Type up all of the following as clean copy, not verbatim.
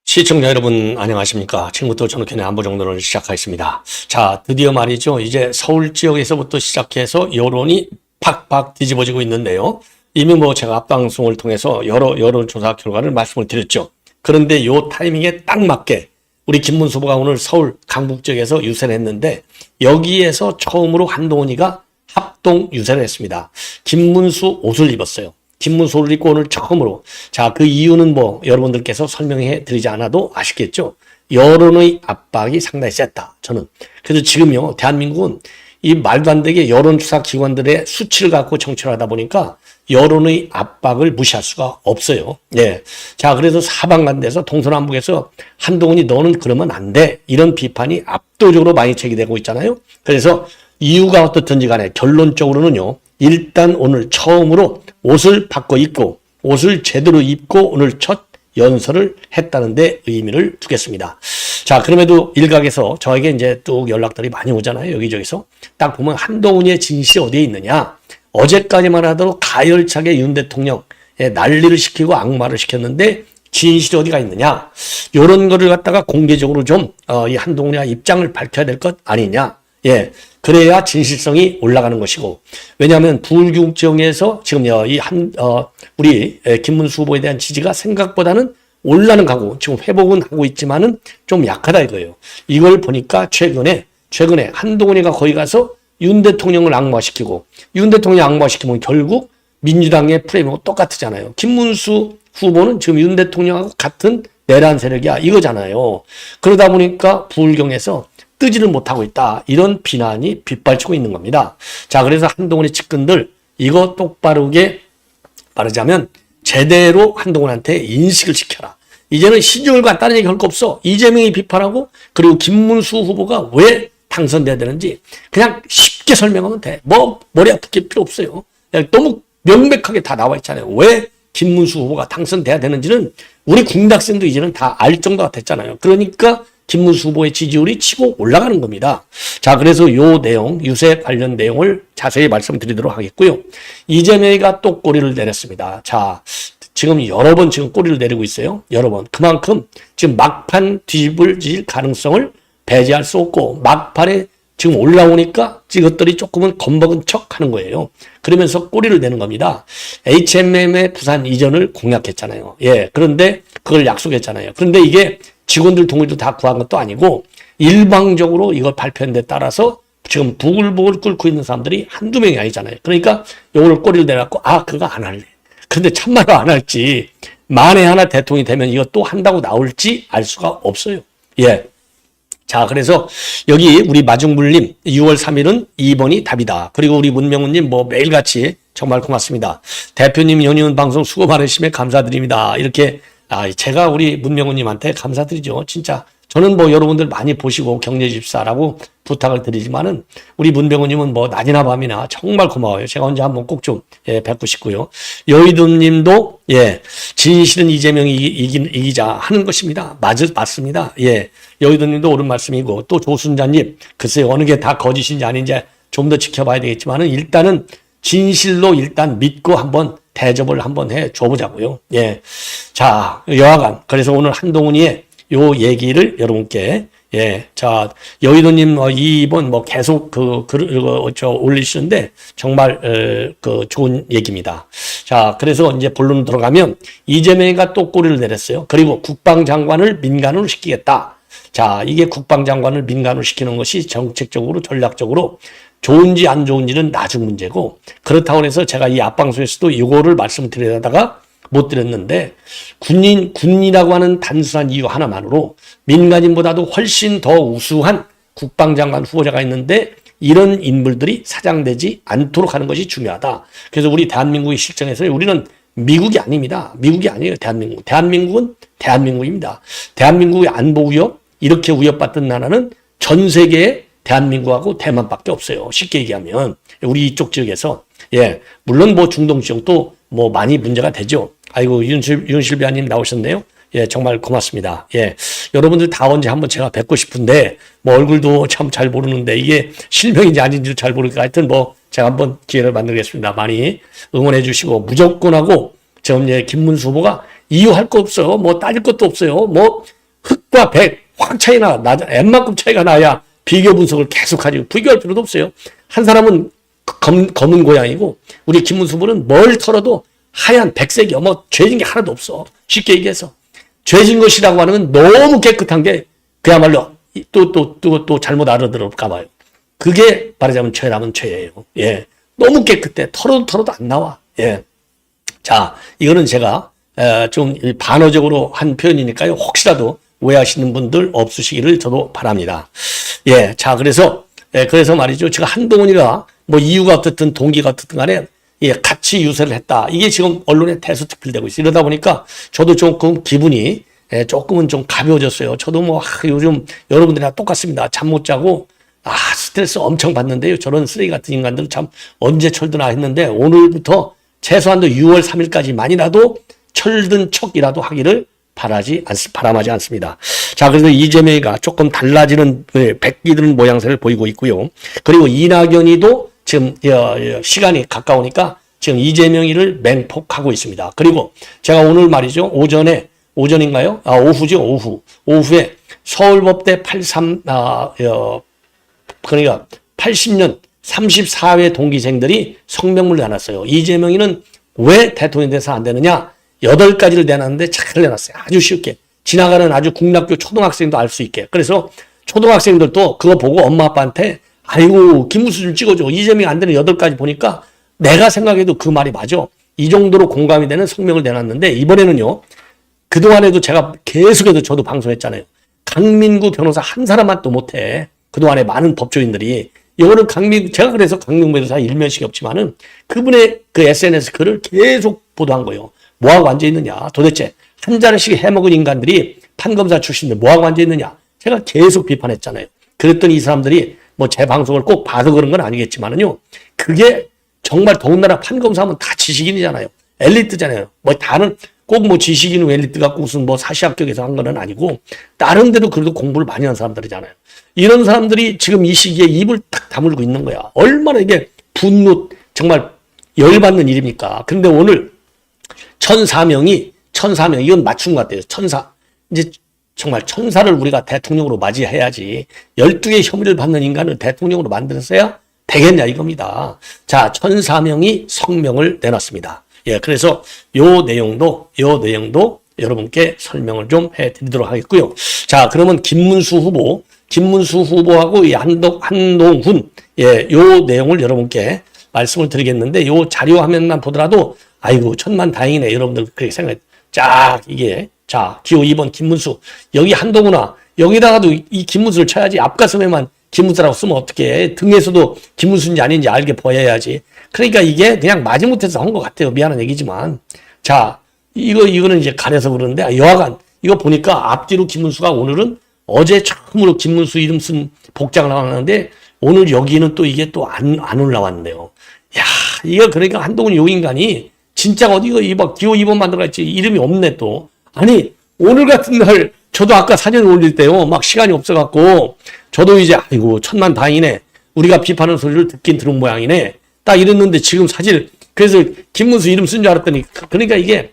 시청자 여러분 안녕하십니까. 지금부터 전국현의 안보정론을 시작하겠습니다. 자, 드디어 말이죠. 이제 서울 지역에서부터 시작해서 여론이 팍팍 뒤집어지고 있는데요. 이미 뭐 제가 앞방송을 통해서 여러 여론조사 결과를 말씀을 드렸죠. 그런데 요 타이밍에 딱 맞게 우리 김문수 후보가 오늘 서울 강북 지역에서 유세를 했는데 여기에서 처음으로 한동훈이가 합동 유세를 했습니다. 김문수 옷을 입었어요. 김문수 옷을 입고 오늘 처음으로. 자, 그 이유는 뭐 여러분들께서 설명해 드리지 않아도 아시겠죠. 여론의 압박이 상당히 셌다. 저는. 그래서 지금요, 대한민국은 이 말도 안 되게 여론조사 기관들의 수치를 갖고 정치를 하다 보니까 여론의 압박을 무시할 수가 없어요. 예. 자, 그래서 사방간대에서 동서남북에서 한동훈이 너는 그러면 안 돼. 이런 비판이 압도적으로 많이 제기되고 있잖아요. 그래서 이유가 어떻든지 간에 결론적으로는요, 일단 오늘 처음으로 옷을 바꿔 입고 옷을 제대로 입고 오늘 첫 연설을 했다는 데 의미를 두겠습니다. 자, 그럼에도 일각에서 저에게 이제 또 연락들이 많이 오잖아요. 여기저기서. 딱 보면 한동훈의 진실이 어디에 있느냐. 어제까지만 하더라도 가열차게 윤 대통령의 난리를 시키고 악마를 시켰는데 진실이 어디가 있느냐. 이런 거를 갖다가 공개적으로 좀 이 한동훈이 입장을 밝혀야 될 것 아니냐. 예. 그래야 진실성이 올라가는 것이고. 왜냐하면 부울경정에서 지금 우리 김문수 후보에 대한 지지가 생각보다는 올라는 가고 지금 회복은 하고 있지만은 좀 약하다 이거예요. 이걸 보니까 최근에 한동훈이가 거기 가서 윤 대통령을 악마시키고 윤 대통령 악마시키면 결국 민주당의 프레임하고 똑같잖아요. 김문수 후보는 지금 윤 대통령하고 같은 내란 세력이야 이거잖아요. 그러다 보니까 부울경에서 뜨지를 못하고 있다. 이런 비난이 빗발치고 있는 겁니다. 자, 그래서 한동훈의 측근들 이거 똑바르게 말하자면 제대로 한동훈한테 인식을 시켜라. 이제는 신조율과 다른 얘기 할 거 없어. 이재명이 비판하고 그리고 김문수 후보가 왜 당선돼야 되는지 그냥 쉽게 설명하면 돼. 뭐 머리 아프게 필요 없어요. 너무 명백하게 다 나와 있잖아요. 왜 김문수 후보가 당선돼야 되는지는 우리 국민학생도 이제는 다 알 정도가 됐잖아요. 그러니까 김문수 후보의 지지율이 치고 올라가는 겁니다. 자, 그래서 요 내용, 유세 관련 내용을 자세히 말씀드리도록 하겠고요. 이재명이가 또 꼬리를 내렸습니다. 자, 지금 여러 번 지금 꼬리를 내리고 있어요. 여러 번. 그만큼 지금 막판 뒤집어질 가능성을 배제할 수 없고 막판에 지금 올라오니까 이것들이 조금은 겁먹은 척 하는 거예요. 그러면서 꼬리를 내는 겁니다. HMM의 부산 이전을 공약했잖아요. 예. 그런데 그걸 약속했잖아요. 그런데 이게 직원들 동의도 다 구한 것도 아니고 일방적으로 이걸 발표한 데 따라서 지금 부글부글 끓고 있는 사람들이 한두 명이 아니잖아요. 그러니까 요걸 꼬리를 내갖고 그거 안 할래. 그런데 참말로 안 할지 만에 하나 대통령이 되면 이거 또 한다고 나올지 알 수가 없어요. 예. 자, 그래서 여기 우리 마중물님 6월 3일은 2번이 답이다. 그리고 우리 문명훈님 뭐 매일같이 정말 고맙습니다. 대표님 연이은 방송 수고 많으시면 감사드립니다. 이렇게 제가 우리 문명훈님한테 감사드리죠. 진짜 저는 뭐 여러분들 많이 보시고 격려해 주십사라고 부탁을 드리지만은 우리 문병훈님은 뭐 낮이나 밤이나 정말 고마워요. 제가 언제 한번 꼭 좀 뵙고 싶고요. 여의도님도 진실은 이재명이 이기자 하는 것입니다. 맞습니다. 예, 여의도님도 옳은 말씀이고 또 조순자님 글쎄요 어느 게 다 거짓인지 아닌지 좀 더 지켜봐야 되겠지만은 일단은 진실로 일단 믿고 한번 대접을 한번 해 줘보자고요. 예, 자 여하간 그래서 오늘 한동훈이의 요 얘기를 여러분께 자 여의도님 2번 뭐 계속 올리시는데 정말 좋은 얘기입니다. 자 그래서 이제 본론 들어가면 이재명이가 또 꼬리를 내렸어요. 그리고 국방장관을 민간으로 시키겠다. 자 이게 국방장관을 민간으로 시키는 것이 정책적으로 전략적으로 좋은지 안 좋은지는 나중 문제고 그렇다고 해서 제가 이 앞방송에서도 이거를 말씀드리다가 못 드렸는데 군이라고 하는 단순한 이유 하나만으로 민간인보다도 훨씬 더 우수한 국방장관 후보자가 있는데 이런 인물들이 사장되지 않도록 하는 것이 중요하다. 그래서 우리 대한민국의 실정에서 우리는 미국이 아닙니다. 미국이 아니에요. 대한민국. 대한민국은 대한민국입니다. 대한민국의 안보 위협 이렇게 위협받던 나라는 전 세계에 대한민국하고 대만밖에 없어요. 쉽게 얘기하면 우리 이쪽 지역에서 물론 뭐 중동 지역도 뭐 많이 문제가 되죠. 아이고 윤실비아님 나오셨네요. 예, 정말 고맙습니다. 예, 여러분들 다 언제 한번 제가 뵙고 싶은데, 뭐 얼굴도 참 잘 모르는데, 이게 실명인지 아닌지도 잘 모르니까 하여튼 뭐, 제가 한번 기회를 만들겠습니다. 많이 응원해 주시고, 무조건 하고, 지금 예, 김문수 후보가 이유할 거 없어요. 뭐 따질 것도 없어요. 뭐, 흑과 백, 확 차이나, N만큼 차이가 나야 비교 분석을 계속하지. 비교할 필요도 없어요. 한 사람은 검은 고양이고, 우리 김문수 후보는 뭘 털어도 하얀 백색이요. 뭐, 죄진 게 하나도 없어. 쉽게 얘기해서. 죄진 것이라고 하는 건 너무 깨끗한 게 그야말로 또 잘못 알아들을까 봐요. 그게 말하자면 죄라면 죄예요. 예. 너무 깨끗해. 털어도 안 나와. 예. 자, 이거는 제가 좀 반어적으로 한 표현이니까요. 혹시라도 오해하시는 분들 없으시기를 저도 바랍니다. 예. 자, 그래서 말이죠. 제가 한동훈이가 뭐 이유가 어떻든 동기가 어떻든 간에 예, 같이 유세를 했다. 이게 지금 언론에 대수특필되고 있어요. 이러다 보니까 저도 조금 기분이 조금은 좀 가벼워졌어요. 저도 뭐 요즘 여러분들이랑 똑같습니다. 잠 못 자고 스트레스 엄청 받는데요. 저런 쓰레기 같은 인간들은 참 언제 철드나 했는데 오늘부터 최소한도 6월 3일까지만이라도 철든 척이라도 하기를 바람하지 않습니다. 자, 그래서 이재명이가 조금 달라지는 백기드는 모양새를 보이고 있고요. 그리고 이낙연이도 지금 시간이 가까우니까 지금 이재명이를 맹폭하고 있습니다. 그리고 제가 오늘 말이죠. 오전인가요? 오후죠. 오후에 서울법대 그러니까 80년 34회 동기생들이 성명문을 내놨어요. 이재명이는 왜 대통령이 돼서 안 되느냐? 8가지를 내놨는데 잘 내놨어요. 아주 쉽게. 지나가는 아주 국락교 초등학생도 알 수 있게. 그래서 초등학생들도 그거 보고 엄마 아빠한테 아이고 김문수 좀 찍어줘. 이재명이 안 되는 8가지 보니까 내가 생각해도 그 말이 맞아. 이 정도로 공감이 되는 성명을 내놨는데 이번에는요. 그동안에도 제가 계속해서 저도 방송했잖아요. 강민구 변호사 한 사람만 또 못해. 그동안에 많은 법조인들이. 이거는 제가 그래서 강민구 변호사 일면식이 없지만은 그분의 그 SNS 글을 계속 보도한 거예요. 뭐하고 앉아있느냐. 도대체 한 자리씩 해먹은 인간들이 판검사 출신들 뭐하고 앉아있느냐. 제가 계속 비판했잖아요. 그랬더니 이 사람들이 뭐 제 방송을 꼭 봐서 그런 건 아니겠지만은요. 그게 정말 더군다나 판검사하면 다 지식인이잖아요. 엘리트잖아요. 뭐 다른 꼭 뭐 지식인 엘리트가 무슨 뭐 사시합격에서 한 건 아니고 다른 데도 그래도 공부를 많이 한 사람들이잖아요. 이런 사람들이 지금 이 시기에 입을 딱 다물고 있는 거야. 얼마나 이게 분노 정말 열받는 일입니까? 근데 오늘 1004명 이건 맞춘 것 같아요. 이제 정말 천사를 우리가 대통령으로 맞이해야지 12개의 혐의를 받는 인간을 대통령으로 만들었어야 되겠냐 이겁니다. 자, 1004명이 성명을 내놨습니다. 예, 그래서 요 내용도 여러분께 설명을 좀 해드리도록 하겠고요. 자, 그러면 김문수 후보하고 이 한동훈, 예, 요 내용을 여러분께 말씀을 드리겠는데, 요 자료 화면만 보더라도, 아이고, 천만다행이네. 여러분들 그렇게 생각해. 기호 2번 김문수. 여기 한동훈아. 여기다가도 이 김문수를 쳐야지. 앞가슴에만 김문수라고 쓰면 어떡해. 등에서도 김문수인지 아닌지 알게 보여야지. 그러니까 이게 그냥 마지못해서 한 것 같아요. 미안한 얘기지만. 자, 이거는 이제 가려서 그러는데, 여하간, 이거 보니까 앞뒤로 김문수가 오늘은 어제 처음으로 김문수 이름 쓴 복장을 나왔는데, 오늘 여기는 또 이게 또 안 올라왔네요. 야, 이거 그러니까 한동훈 요 인간이 진짜 기호 2번 만들어갔지. 이름이 없네 또. 아니, 오늘 같은 날, 저도 아까 사진 올릴 때요. 막 시간이 없어갖고, 저도 이제, 아이고, 천만다행이네. 우리가 비판하는 소리를 듣긴 들은 모양이네. 딱 이랬는데 지금 사실, 그래서 김문수 이름 쓴 줄 알았더니, 그러니까 이게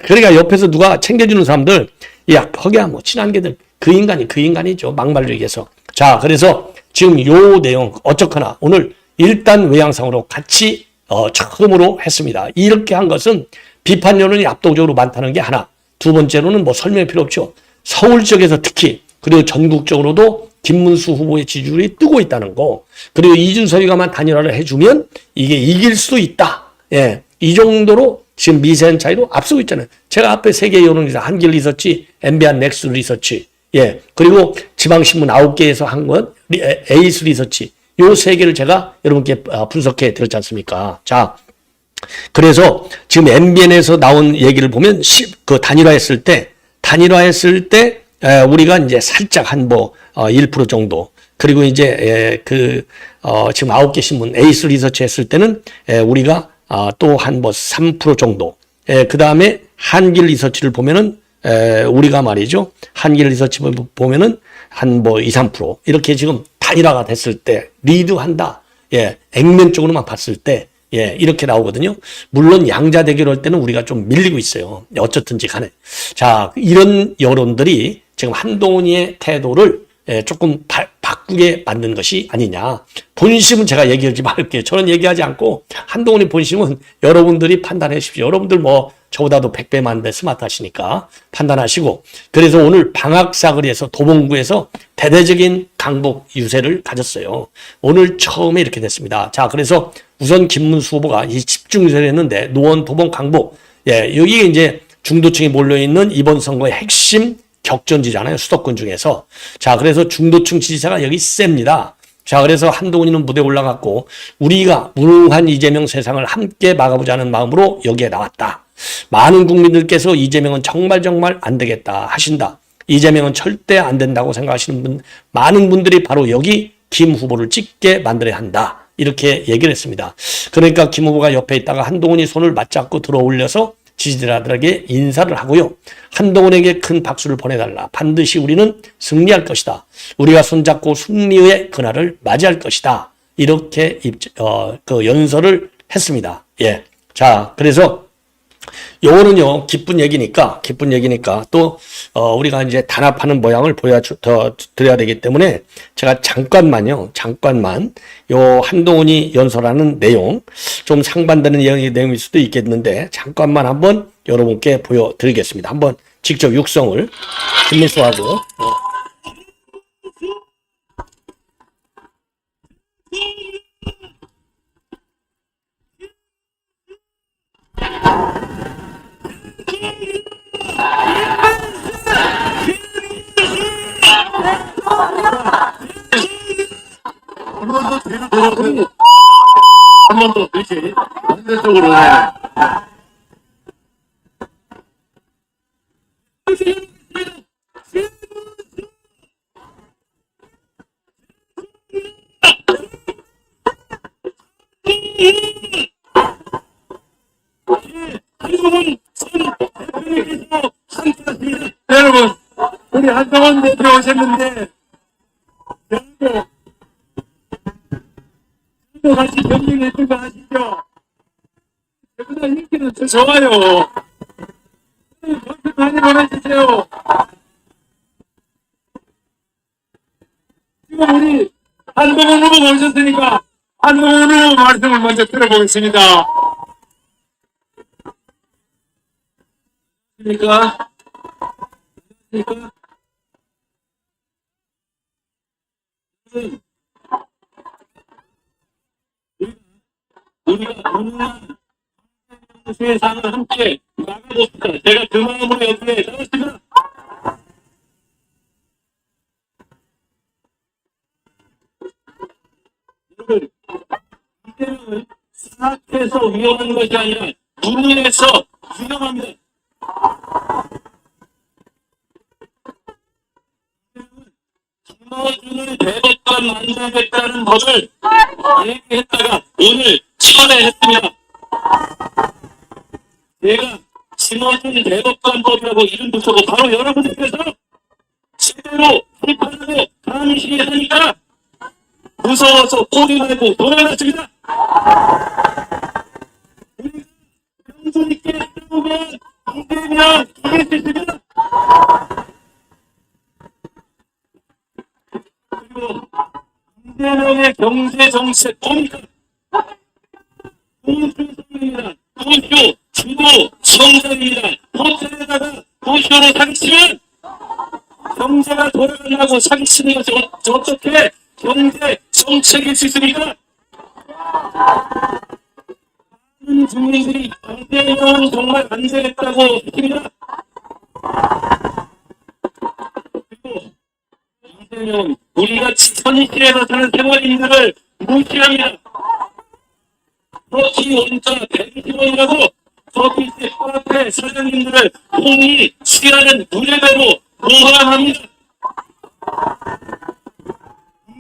그러니까 옆에서 누가 챙겨주는 사람들, 야, 거기야 뭐 친한 개들, 그 인간이죠. 막말로 얘기해서. 자, 그래서 지금 요 내용, 어쩌거나 오늘 일단 외양상으로 같이, 처음으로 했습니다. 이렇게 한 것은 비판 여론이 압도적으로 많다는 게 하나. 두 번째로는 뭐 설명이 필요 없죠. 서울 지역에서 특히, 그리고 전국적으로도 김문수 후보의 지지율이 뜨고 있다는 거. 그리고 이준석이가만 단일화를 해주면 이게 이길 수도 있다. 예. 이 정도로 지금 미세한 차이로 앞서고 있잖아요. 제가 앞에 세계 여론조사 한길 리서치, MBN 넥스 리서치, 예. 그리고 지방신문 9개에서 한 건 에이스 리서치. 요 3개를 제가 여러분께 분석해 드렸지 않습니까? 자. 그래서 지금 MBN에서 나온 얘기를 보면 단일화했을 때 우리가 이제 살짝 한 1% 정도. 그리고 이제 지금 9개 신문 에이스 리서치 했을 때는 우리가 또 한 3% 정도. 그다음에 한길 리서치를 보면은 우리가 말이죠. 한길 리서치 보면은 한 뭐 2, 3% 이렇게 지금 단일화가 됐을 때 리드한다. 예, 액면적으로만 봤을 때 예, 이렇게 나오거든요. 물론 양자 대결할 때는 우리가 좀 밀리고 있어요. 어쨌든지 간에. 자, 이런 여론들이 지금 한동훈의 태도를 조금 바꾸게 만든 것이 아니냐. 본심은 제가 얘기하지 말게요. 저는 얘기하지 않고 한동훈의 본심은 여러분들이 판단해 주십시오. 여러분들 뭐 저보다도 100배 만배 스마트하시니까 판단하시고. 그래서 오늘 방학사거리에서 도봉구에서 대대적인 강북 유세를 가졌어요. 오늘 처음에 이렇게 됐습니다. 자, 그래서 우선 김문수 후보가 이 집중 유세를 했는데 노원, 도봉, 강북. 예, 여기에 이제 중도층이 몰려있는 이번 선거의 핵심 격전지잖아요. 수도권 중에서. 자, 그래서 중도층 지지자가 여기 셉니다. 자, 그래서 한동훈이는 무대에 올라갔고 우리가 무능한 이재명 세상을 함께 막아보자는 마음으로 여기에 나왔다. 많은 국민들께서 이재명은 정말 안 되겠다 하신다. 이재명은 절대 안 된다고 생각하시는 분, 많은 분들이 바로 여기 김 후보를 찍게 만들어야 한다. 이렇게 얘기를 했습니다. 그러니까 김 후보가 옆에 있다가 한동훈이 손을 맞잡고 들어올려서 지지자들에게 인사를 하고요. 한동훈에게 큰 박수를 보내달라. 반드시 우리는 승리할 것이다. 우리가 손잡고 승리의 그날을 맞이할 것이다. 이렇게 그 연설을 했습니다. 예. 자, 그래서 요거는요, 기쁜 얘기니까 또, 우리가 이제 단합하는 모양을 드려야 되기 때문에 제가 잠깐만, 요 한동훈이 연설하는 내용, 좀 상반되는 내용일 수도 있겠는데, 잠깐만 한번 여러분께 보여드리겠습니다. 한번 직접 육성을, 김민수하고, 한 번 더 이렇게 반대쪽으로 여러분, 우리 한동훈 대표 오셨는데 같이 경쟁했던 거 아시죠? 저보다 인기는 더 좋아요. 박수 많이 보내주세요. 지금 우리 한동훈 후보 오셨으니까 한동훈 후보 말씀을 먼저 들어보겠습니다. 그러니까 우리가 오늘 세상을 함께 나가봅시다. 제가 그 마음으로 여기에 나왔습니다. 여러분, 이때는 사악해서 위험한 것이 아니라 무능해서 위험합니다. 김어준을 대법관 만나겠다는 법을 얘기했다가 오늘 철회했습니다. 내가 김어준 대법관법이라고 이름 붙여고 바로 여러분들께서 제대로 비판하고 감시를 하니까 무서워서 꼬리 말고 돌아갔습니다. 우리가 명분 있게 싸우면 이재명 이길 수 있습니다. 그리고 이재명의 경제 정책 뭡니까? 도쇼입니다. 도쇼, 주도, 정상입니다. 호텔에다가 도쇼로 사기치면 경제가 돌아가려고 사기치는 것이 어떻게 경제 정책일 수 있습니까? 많은 국민들이 이재명은 정말 안 되겠다고 느낍니다. 그리고 이재명 우리같이 현실에서 사는 생활인들을 무시합니다. 터키 원자 120원이라고 서비스 카페 사장님들을 홍이 취하는 무례배로 모함합니다.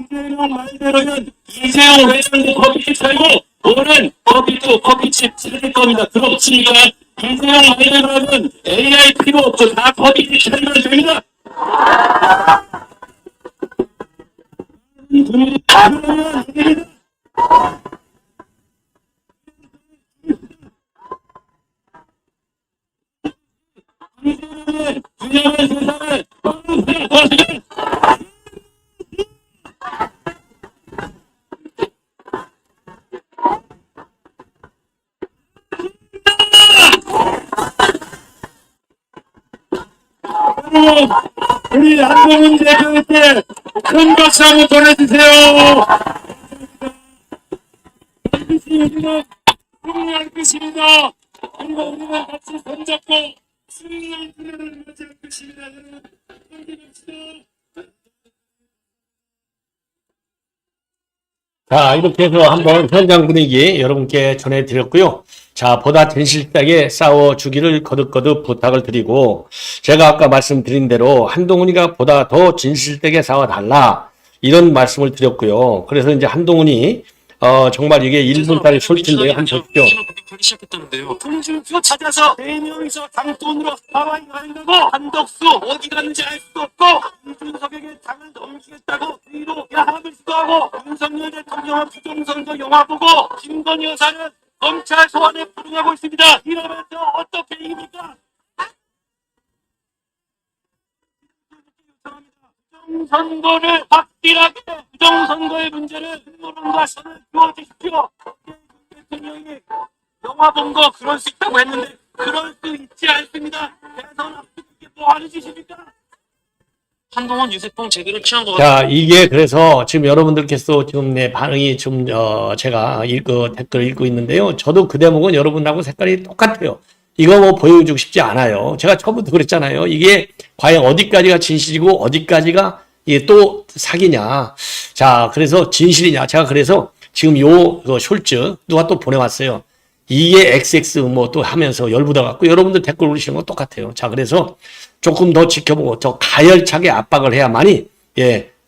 이재명 말대로면 이재용 회장도 커피집 살고 오늘은 커피도 커피집 차릴 겁니다. 그렇습니까? 기사를 하려면 AI 필요 없고 다 법이 처리가 됩니다. 분들이 가능하면 안 됩니다. 분야의 세상을 도와주세요. 우리 한동훈 대표님께 큰 박수 한번 보내주세요. 반드시 우리는 승리할 것입니다. 그리고 우리는 같이 손잡고 승리할 그날을 맞이할 것입니다. 여러분 함께합시다. 자, 이렇게 해서 한번 현장 분위기 여러분께 전해드렸고요. 자, 보다 진실되게 싸워주기를 거듭거듭 부탁을 드리고, 제가 아까 말씀드린 대로 한동훈이가 보다 더 진실되게 싸워달라, 이런 말씀을 드렸고요. 그래서 이제 한동훈이, 정말 이게 1분짜리 솔직인데요. 한번 보십시오. 공격하기 시작했다는데요. 통신표 찾아서 4명이서 장돈으로 하와이 가린다고 한덕수 어디 갔는지 알 수도 없고 이준석에게 장을 넘기겠다고 뒤로 야합을 시도하고 윤석열 대통령은 부정선거 영화 보고 김건희 여사는 검찰 소환에 불응하고 있습니다. 이러면서 어떻게 이깁니까? 부정선거를 확실하게 부정선거의 문제를 음모론과 선을 그어주십시오. 대통령이 영화 본 거 그럴 수 있다고 했는데 그럴 수 있지 않습니다. 대선 앞두고 뭐 하는 짓입니까? 한동훈 유세뽕 제기를 취한 것 자, 이게 그래서 지금 여러분들께서 지금 내 반응이 좀, 제가 댓글 읽고 있는데요. 저도 그 대목은 여러분하고 색깔이 똑같아요. 이거 뭐 보여주고 싶지 않아요. 제가 처음부터 그랬잖아요. 이게 과연 어디까지가 진실이고 어디까지가 이게 또 사기냐. 자, 그래서 진실이냐. 제가 그래서 지금 숄츠 누가 또 보내왔어요. 이게 XX 뭐 또 하면서 열받아갖고 여러분들 댓글 올리시는 거 똑같아요. 자, 그래서 조금 더 지켜보고 더 가열차게 압박을 해야만이,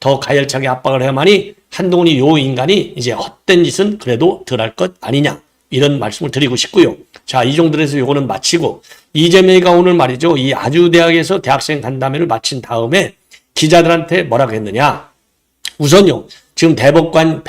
더 가열차게 압박을 해야만이 한동훈이 요 인간이 이제 헛된 짓은 그래도 덜 할 것 아니냐, 이런 말씀을 드리고 싶고요. 자, 이 정도로 해서 요거는 마치고, 이재명이가 오늘 말이죠, 이 아주대학에서 대학생 간담회를 마친 다음에 기자들한테 뭐라고 했느냐. 우선요, 지금 대법관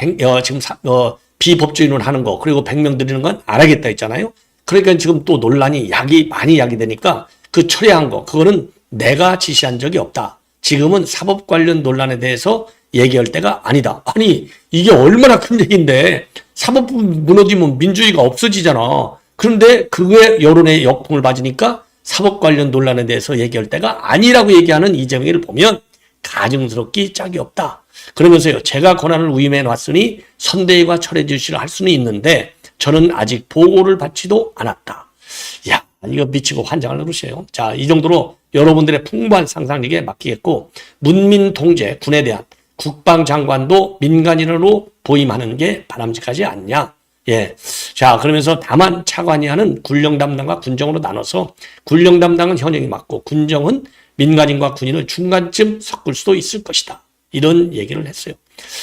비법조인을 하는 거, 그리고 100명 드리는 건 안 하겠다 했잖아요. 그러니까 지금 또 논란이 많이 야기되니까 그 철회한 거, 그거는 내가 지시한 적이 없다. 지금은 사법 관련 논란에 대해서 얘기할 때가 아니다. 아니, 이게 얼마나 큰 얘기인데, 사법부 무너지면 민주주의가 없어지잖아. 그런데 그게 여론의 역풍을 맞으니까 사법 관련 논란에 대해서 얘기할 때가 아니라고 얘기하는 이재명을 보면 가증스럽기 짝이 없다. 그러면서요, 제가 권한을 위임해 놨으니 선대위가 철회 지시를 할 수는 있는데 저는 아직 보고를 받지도 않았다. 야, 이거 미치고 환장을 누르세요. 자, 이 정도로 여러분들의 풍부한 상상력에 맡기겠고, 문민 통제, 군에 대한 국방장관도 민간인으로 보임하는 게 바람직하지 않냐. 자, 그러면서 다만 차관이 하는 군령 담당과 군정으로 나눠서 군령 담당은 현역이 맡고 군정은 민간인과 군인을 중간쯤 섞을 수도 있을 것이다. 이런 얘기를 했어요.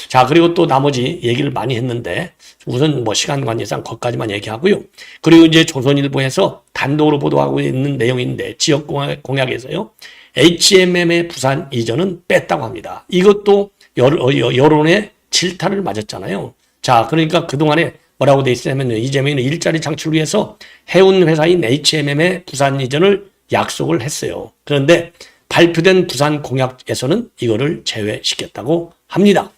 자, 그리고 또 나머지 얘기를 많이 했는데 우선 뭐 시간 관계상 거기까지만 얘기하고요. 그리고 이제 조선일보에서 단독으로 보도하고 있는 내용인데, 지역 공약에서요, HMM의 부산 이전은 뺐다고 합니다. 이것도 여론의 질타를 맞았잖아요. 자, 그러니까 그동안에 뭐라고 돼 있냐면요, 이재명은 일자리 창출을 위해서 해운 회사인 HMM의 부산 이전을 약속을 했어요. 그런데 발표된 부산 공약에서는 이거를 제외시켰다고 합니다.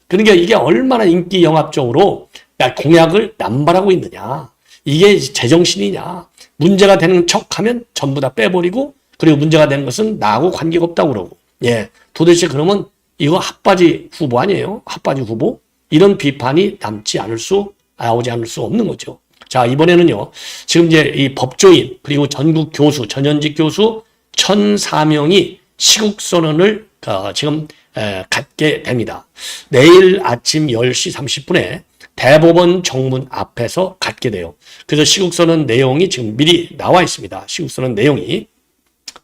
그러니까 이게 얼마나 인기 영합적으로 공약을 남발하고 있느냐. 이게 제정신이냐. 문제가 되는 척하면 전부 다 빼버리고, 그리고 문제가 되는 것은 나하고 관계가 없다고 그러고. 도대체 그러면 이거 핫바지 후보 아니에요? 핫바지 후보? 이런 비판이 나오지 않을 수 없는 거죠. 자, 이번에는요, 지금 이제 이 법조인, 그리고 전국 교수, 전현직 교수 1,004명이 시국선언을 지금 갖게 됩니다. 내일 아침 10시 30분에 대법원 정문 앞에서 갖게 돼요. 그래서 시국선언 내용이 지금 미리 나와 있습니다. 시국선언 내용이.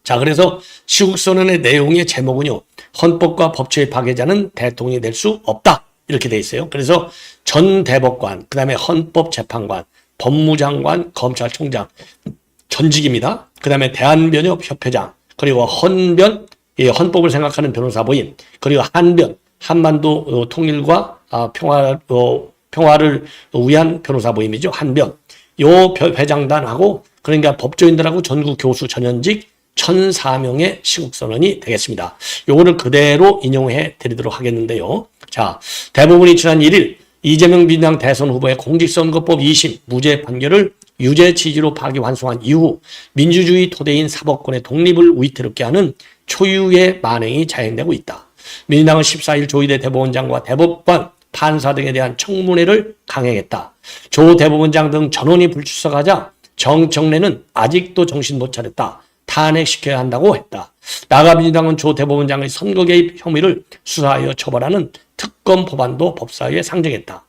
자, 그래서 시국선언의 내용의 제목은요, 헌법과 법치의 파괴자는 대통령이 될 수 없다. 이렇게 돼 있어요. 그래서 전 대법관, 그 다음에 헌법재판관, 법무장관, 검찰총장, 전직입니다. 그 다음에 대한변협협회장, 그리고 헌변, 헌법을 생각하는 변호사 모임, 그리고 한변, 한반도 통일과 평화를 위한 변호사 모임이죠. 한변. 요 회장단하고 그러니까 법조인들하고 전국 교수 전현직 1,004명의 시국선언이 되겠습니다. 요거를 그대로 인용해 드리도록 하겠는데요. 자, 대법원이 지난 1일 이재명 민주당 대선 후보의 공직선거법 2심 무죄 판결을 유죄 취지로 파기환송한 이후 민주주의 토대인 사법권의 독립을 위태롭게 하는 초유의 만행이 자행되고 있다. 민주당은 14일 조희대 대법원장과 대법관, 판사 등에 대한 청문회를 강행했다. 조 대법원장 등 전원이 불출석하자 정청래는 아직도 정신 못 차렸다. 탄핵시켜야 한다고 했다. 나아가 민주당은 조 대법원장의 선거 개입 혐의를 수사하여 처벌하는 특검 법안도 법사위에 상정했다.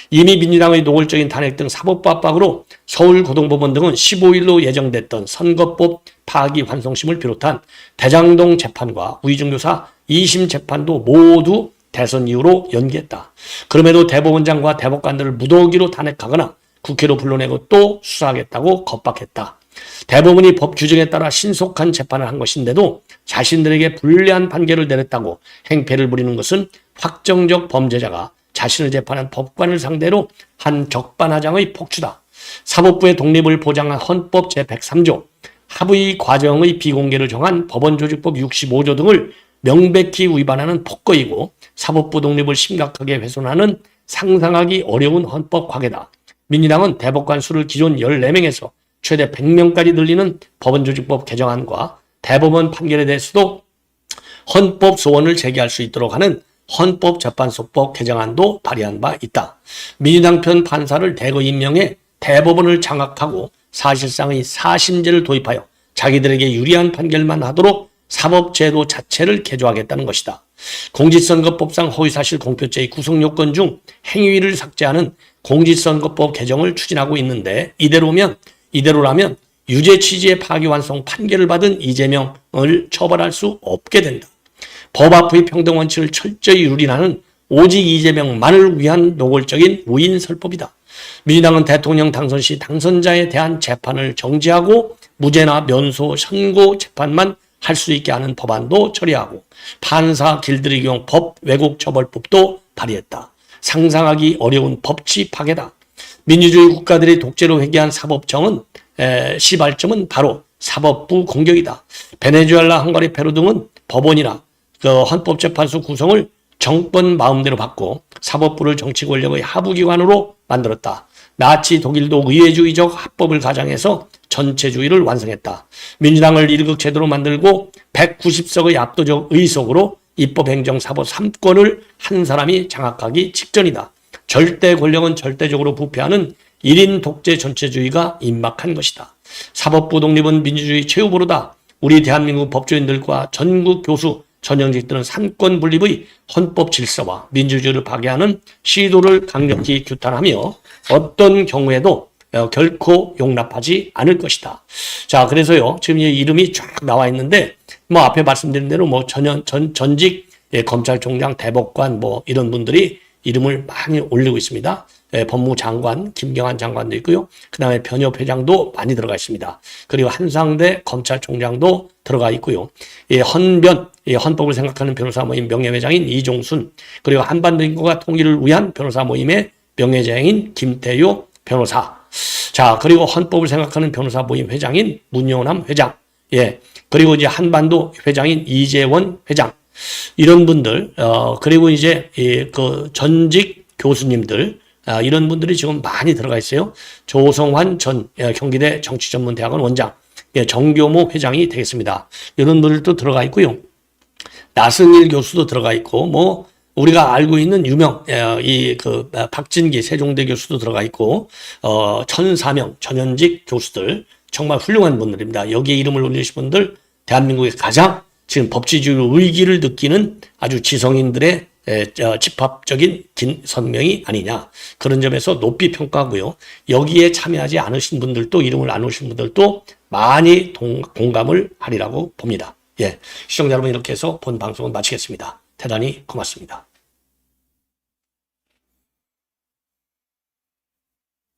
이미 민주당의 노골적인 탄핵 등 사법부 압박으로 서울고등법원 등은 15일로 예정됐던 선거법 파기환송심을 비롯한 대장동 재판과 우이중교사 2심 재판도 모두 대선 이후로 연기했다. 그럼에도 대법원장과 대법관들을 무더기로 탄핵하거나 국회로 불러내고 또 수사하겠다고 겁박했다. 대법원이 법 규정에 따라 신속한 재판을 한 것인데도 자신들에게 불리한 판결을 내렸다고 행패를 부리는 것은 확정적 범죄자가 자신을 재판한 법관을 상대로 한 적반하장의 폭주다. 사법부의 독립을 보장한 헌법 제103조, 합의 과정의 비공개를 정한 법원조직법 65조 등을 명백히 위반하는 폭거이고 사법부 독립을 심각하게 훼손하는 상상하기 어려운 헌법 과개다. 민주당은 대법관 수를 기존 14명에서 최대 100명까지 늘리는 법원조직법 개정안과 대법원 판결에 대해서도 헌법 소원을 제기할 수 있도록 하는 헌법재판소법 개정안도 발의한 바 있다. 민주당 편 판사를 대거 임명해 대법원을 장악하고 사실상의 사심제를 도입하여 자기들에게 유리한 판결만 하도록 사법제도 자체를 개조하겠다는 것이다. 공직선거법상 허위사실 공표죄의 구성요건 중 행위를 삭제하는 공직선거법 개정을 추진하고 있는데 이대로라면 유죄 취지의 파기환송 판결을 받은 이재명을 처벌할 수 없게 된다. 법 앞의 평등 원칙을 철저히 유린하는 오직 이재명만을 위한 노골적인 우인설법이다. 민주당은 대통령 당선 시 당선자에 대한 재판을 정지하고 무죄나 면소, 선고 재판만 할 수 있게 하는 법안도 처리하고 판사 길들이기용 법 왜곡 처벌법도 발의했다. 상상하기 어려운 법치 파괴다. 민주주의 국가들이 독재로 회귀한 사법정은 시발점은 바로 사법부 공격이다. 베네수엘라, 헝가리, 페루 등은 법원이나 헌법재판소 구성을 정권 마음대로 바꿔 사법부를 정치 권력의 하부기관으로 만들었다. 나치 독일도 의회주의적 합법을 가장해서 전체주의를 완성했다. 민주당을 일극제도로 만들고 190석의 압도적 의석으로 입법행정사법 3권을 한 사람이 장악하기 직전이다. 절대 권력은 절대적으로 부패하는 1인 독재 전체주의가 임박한 것이다. 사법부 독립은 민주주의 최후보로다. 우리 대한민국 법조인들과 전국 교수, 전형직들은 삼권 분립의 헌법 질서와 민주주의를 파괴하는 시도를 강력히 규탄하며 어떤 경우에도 결코 용납하지 않을 것이다. 자, 그래서요, 지금 이 이름이 쫙 나와 있는데, 앞에 말씀드린 대로 전직 검찰총장, 대법관 이런 분들이 이름을 많이 올리고 있습니다. 법무장관, 김경환 장관도 있고요. 그 다음에 변협회장도 많이 들어가 있습니다. 그리고 한상대 검찰총장도 들어가 있고요. 헌변, 헌법을 생각하는 변호사 모임 명예회장인 이종순, 그리고 한반도 인권과 통일을 위한 변호사 모임의 명예회장인 김태효 변호사. 자, 그리고 헌법을 생각하는 변호사 모임 회장인 문요남 회장. 그리고 이제 한반도 회장인 이재원 회장. 이런 분들, 그리고 이제 그 전직 교수님들, 이런 분들이 지금 많이 들어가 있어요. 조성환 전 경기대 정치전문대학원 원장, 정교모 회장이 되겠습니다. 이런 분들도 들어가 있고요. 나승일 교수도 들어가 있고, 우리가 알고 있는 유명 박진기 세종대 교수도 들어가 있고, 1,004명 전현직 교수들, 정말 훌륭한 분들입니다. 여기에 이름을 올리신 분들, 대한민국의 가장 지금 법치주의 의기를 느끼는 아주 지성인들의 집합적인 선명이 아니냐, 그런 점에서 높이 평가하고요. 여기에 참여하지 않으신 분들도, 이름을 안 오신 분들도 많이 공감을 하리라고 봅니다. 시청자 여러분, 이렇게 해서 본 방송은 마치겠습니다. 대단히 고맙습니다.